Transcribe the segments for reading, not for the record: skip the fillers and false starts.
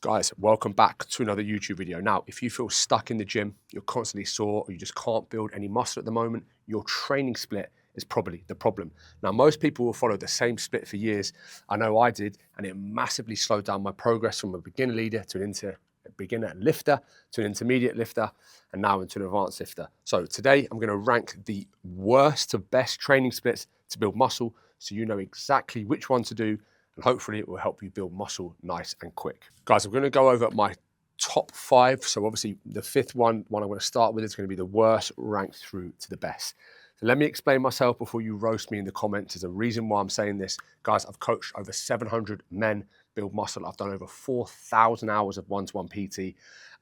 Guys, welcome back to another YouTube video. Now, if you feel stuck in the gym, you're constantly sore, or you just can't build any muscle at the moment, your training split is probably the problem. Now, most people will follow the same split for years. I know I did, and it massively slowed down my progress from a beginner leader to a beginner lifter to an intermediate lifter, and now into an advanced lifter. So today, I'm going to rank the worst to best training splits to build muscle, so you know exactly which one to do, and hopefully it will help you build muscle nice and quick. Guys, I'm going to go over my top 5. So obviously the fifth one I'm going to start with is going to be the worst ranked through to the best. So let me explain myself before you roast me in the comments. There's a reason why I'm saying this. Guys, I've coached over 700 men build muscle. I've done over 4,000 hours of one-to-one PT,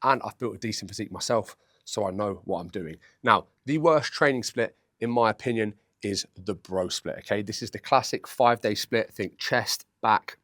and I've built a decent physique myself, so I know what I'm doing. Now, the worst training split, in my opinion, is the bro split, okay? This is the classic 5-day split. Think chest, back,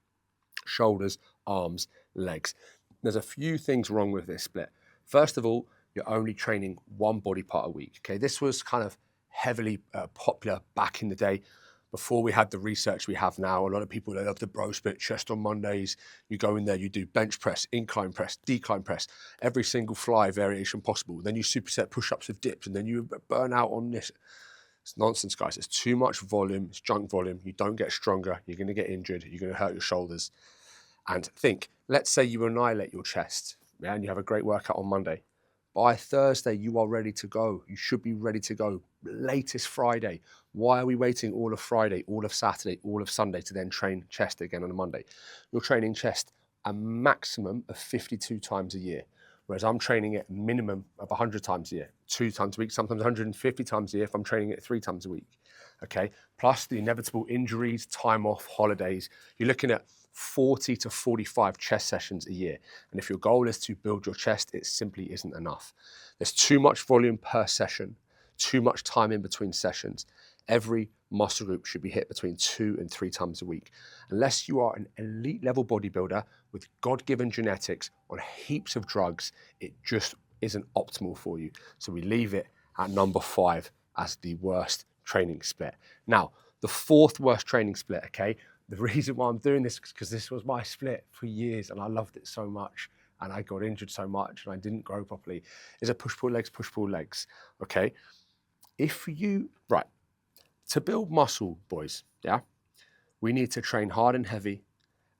shoulders, arms, legs. There's a few things wrong with this split. First of all, you're only training one body part a week, okay? This was kind of heavily popular back in the day before we had the research we have now. A lot of people, they love the bro split, chest on Mondays. You go in there, you do bench press, incline press, decline press, every single fly variation possible. Then you superset push-ups with dips, and then you burn out on this. It's nonsense, guys. It's too much volume. It's junk volume. You don't get stronger. You're going to get injured. You're going to hurt your shoulders. And think, let's say you annihilate your chest, yeah, and you have a great workout on Monday. By Thursday, you are ready to go. You should be ready to go latest Friday. Why are we waiting all of Friday, all of Saturday, all of Sunday to then train chest again on a Monday? You're training chest a maximum of 52 times a year, whereas I'm training it a minimum of 100 times a year, 2 times a week, sometimes 150 times a year if I'm training it 3 times a week, okay? Plus the inevitable injuries, time off, holidays. You're looking at 40 to 45 chest sessions a year. And if your goal is to build your chest, it simply isn't enough. There's too much volume per session, too much time in between sessions. Every muscle group should be hit between 2 and 3 times a week. Unless you are an elite level bodybuilder with God-given genetics on heaps of drugs, it just isn't optimal for you. So we leave it at number 5 as the worst training split. Now, the 4th worst training split, okay? The reason why I'm doing this is because this was my split for years and I loved it so much and I got injured so much and I didn't grow properly, is a push-pull legs, okay? Right, to build muscle, boys, yeah, we need to train hard and heavy,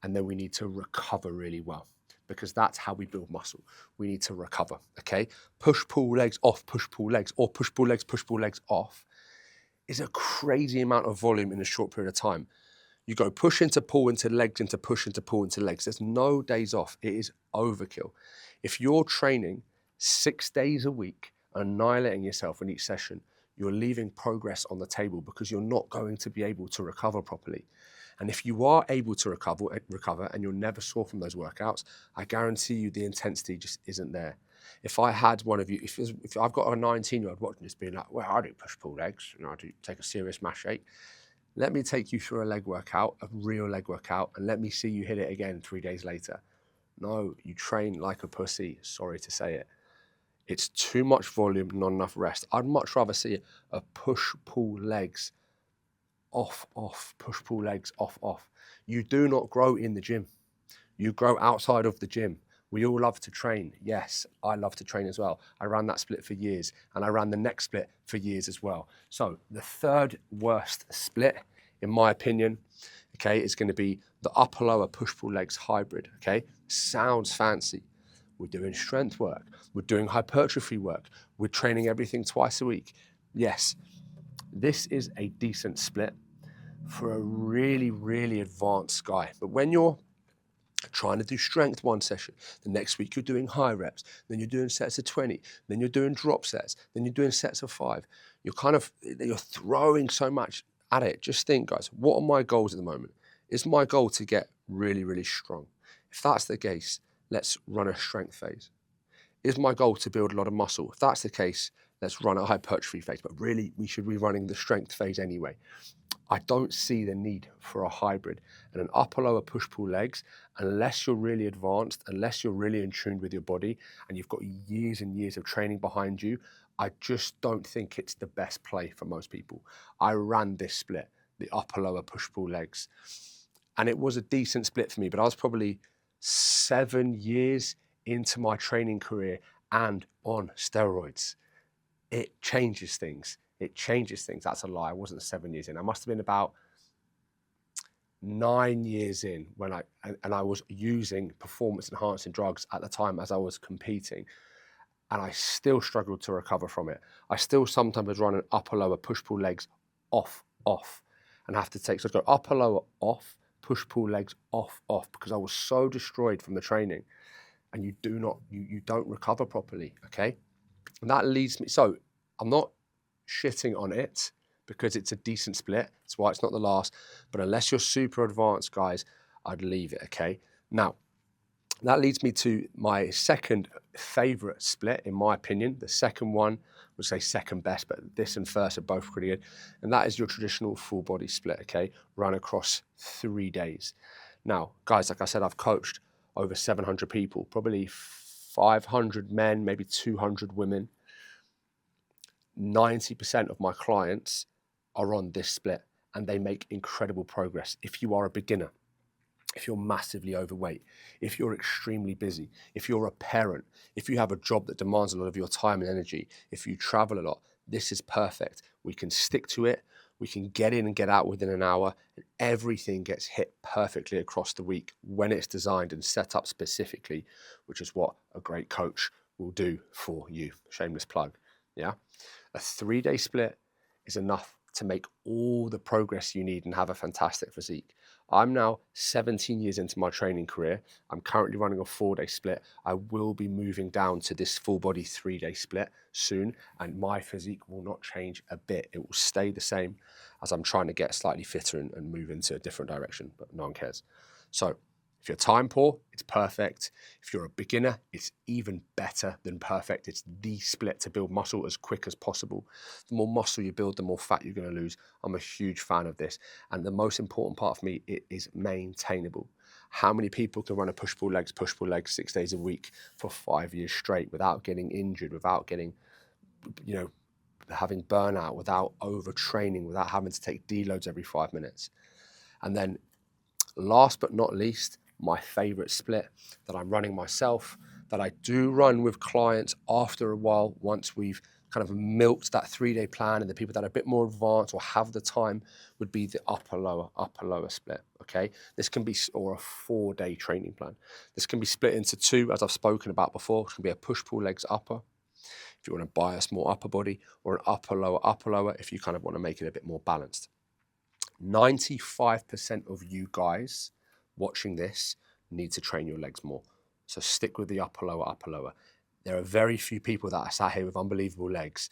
and then we need to recover really well, because that's how we build muscle. We need to recover, okay? Push-pull legs off, push-pull legs, or push-pull legs off is a crazy amount of volume in a short period of time. You go push into pull into legs into push into pull into legs. There's no days off. It is overkill. If you're training 6 days a week, annihilating yourself in each session, you're leaving progress on the table because you're not going to be able to recover properly. And if you are able to recover and you're never sore from those workouts, I guarantee you the intensity just isn't there. If I had one of you, if I've got a 19-year-old watching this being like, well, I do push-pull legs, I do take a serious mass shake. Let me take you through a leg workout, a real leg workout, and let me see you hit it again 3 days later. No, you train like a pussy, sorry to say it. It's too much volume, not enough rest. I'd much rather see a push-pull legs, off, push-pull legs, off. You do not grow in the gym. You grow outside of the gym. We all love to train. Yes, I love to train as well. I ran that split for years, and I ran the next split for years as well. So the 3rd worst split, in my opinion, okay, is going to be the upper lower push-pull legs hybrid, okay? Sounds fancy. We're doing strength work. We're doing hypertrophy work. We're training everything twice a week. Yes, this is a decent split for a really, really advanced guy. But when you're trying to do strength one session, the next week you're doing high reps, then you're doing sets of 20, then you're doing drop sets, then you're doing sets of 5. You're throwing so much at it. Just think, guys, what are my goals at the moment? Is my goal to get really, really strong? If that's the case, let's run a strength phase. Is my goal to build a lot of muscle? If that's the case, let's run a hypertrophy phase. But really, we should be running the strength phase anyway. I don't see the need for a hybrid and an upper lower push pull legs unless you're really advanced, unless you're really in tune with your body and you've got years and years of training behind you. I just don't think it's the best play for most people. I ran this split, the upper lower push pull legs, and it was a decent split for me, but I was probably 7 years into my training career and on steroids. It changes things. It changes things. That's a lie. I wasn't 7 years in. I must have been about 9 years in when I was using performance enhancing drugs at the time as I was competing, and I still struggled to recover from it. I still sometimes was running upper lower push pull legs off, and have to take, so I'd go upper lower off, push pull legs off, because I was so destroyed from the training, and you don't recover properly, okay? And that leads me, so I'm not shitting on it because it's a decent split. That's why it's not the last, but unless you're super advanced, guys, I'd leave it, okay? Now, that leads me to my second favorite split, in my opinion. The second one, would say second best, but this and first are both pretty good. And that is your traditional full body split, okay? Run across 3 days. Now, guys, like I said, I've coached over 700 people, probably 500 men, maybe 200 women. 90% of my clients are on this split and they make incredible progress. If you are a beginner, if you're massively overweight, if you're extremely busy, if you're a parent, if you have a job that demands a lot of your time and energy, if you travel a lot, this is perfect. We can stick to it. We can get in and get out within an hour, and everything gets hit perfectly across the week when it's designed and set up specifically, which is what a great coach will do for you. Shameless plug. Yeah. A 3-day split is enough to make all the progress you need and have a fantastic physique. I'm now 17 years into my training career. I'm currently running a 4-day split. I will be moving down to this full body 3-day split soon, and my physique will not change a bit. It will stay the same as I'm trying to get slightly fitter and move into a different direction, but no one cares. So if you're time poor, it's perfect. If you're a beginner, it's even better than perfect. It's the split to build muscle as quick as possible. The more muscle you build, the more fat you're going to lose. I'm a huge fan of this. And the most important part for me, it is maintainable. How many people can run a push-pull legs 6 days a week for 5 years straight without getting injured, without getting, having burnout, without overtraining, without having to take deloads every 5 minutes? And then last but not least, my favorite split that I'm running myself, that I do run with clients after a while, once we've kind of milked that 3-day plan, and the people that are a bit more advanced or have the time, would be the upper lower split, okay? This can be, or a 4-day training plan. This can be split into 2, as I've spoken about before. It can be a push-pull legs upper, if you want to bias more upper body, or an upper lower, if you kind of want to make it a bit more balanced. 95% of you guys watching this need to train your legs more. So stick with the upper lower. There are very few people that are sat here with unbelievable legs.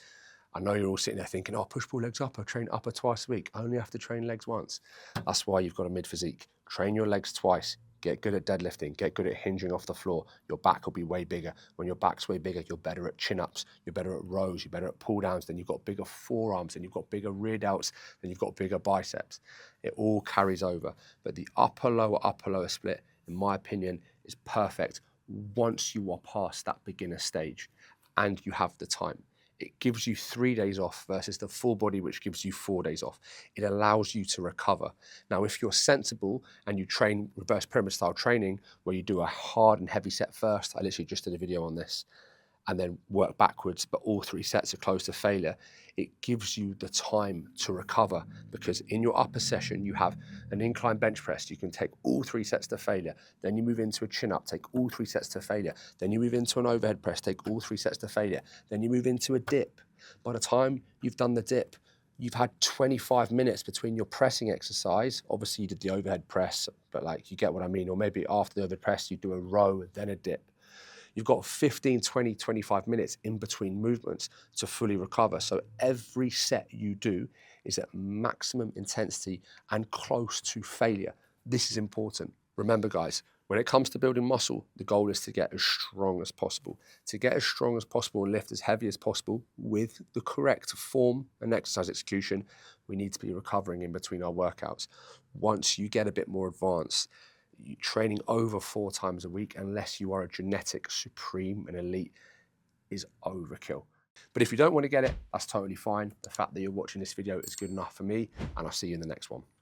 I know you're all sitting there thinking, oh, push-pull legs upper, train upper twice a week. I only have to train legs once. That's why you've got a mid physique. Train your legs twice. Get good at deadlifting. Get good at hinging off the floor. Your back will be way bigger. When your back's way bigger, you're better at chin-ups. You're better at rows. You're better at pull-downs. Then you've got bigger forearms. Then you've got bigger rear delts. Then you've got bigger biceps. It all carries over. But the upper lower split, in my opinion, is perfect once you are past that beginner stage and you have the time. It gives you 3 days off versus the full body, which gives you 4 days off. It allows you to recover. Now, if you're sensible and you train reverse pyramid style training, where you do a hard and heavy set first, I literally just did a video on this, and then work backwards, but all 3 sets are close to failure, it gives you the time to recover, because in your upper session, you have an incline bench press. You can take all 3 sets to failure. Then you move into a chin up, take all 3 sets to failure. Then you move into an overhead press, take all 3 sets to failure. Then you move into a dip. By the time you've done the dip, you've had 25 minutes between your pressing exercise. Obviously, you did the overhead press, but like, you get what I mean. Or maybe after the overhead press, you do a row, then a dip. You've got 15, 20, 25 minutes in between movements to fully recover. So every set you do is at maximum intensity and close to failure. This is important. Remember, guys, when it comes to building muscle, the goal is to get as strong as possible. To get as strong as possible and lift as heavy as possible with the correct form and exercise execution, we need to be recovering in between our workouts. Once you get a bit more advanced, training over 4 times a week, unless you are a genetic supreme and elite, is overkill. But if you don't want to get it, that's totally fine. The fact that you're watching this video is good enough for me, and I'll see you in the next one.